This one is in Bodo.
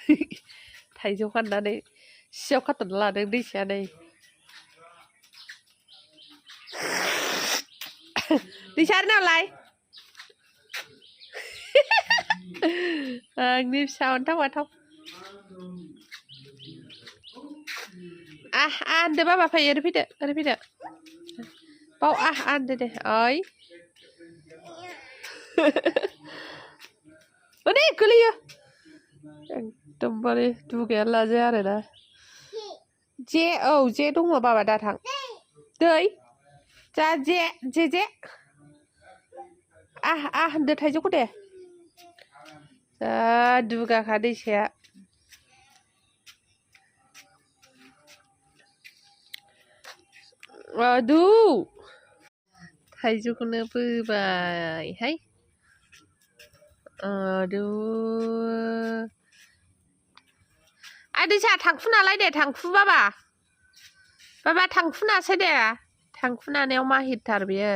थाइजौ खाननानै सियाव खाथ'ना लादों दैसाया नै दैसा नालाय आंनि फिसा अन्थाव बाथाव आन्दो बाबा फैयो ओरै फैदो बाव आन्दो दे ओइ ओरै गोलैयो एकदमबारे दुगायानो लाजाया आरोना जे औ जे दङ बाबा दाथां दै जा जे होनदो थाइजौखौ दे जा दुगाखा दैसाया दु थाइजौखौनो बोबायहाय दैसा थांखुनालाय दे थांखु बाबा थांखुनासै दे थांखुनानायाव माहिरथार बेयो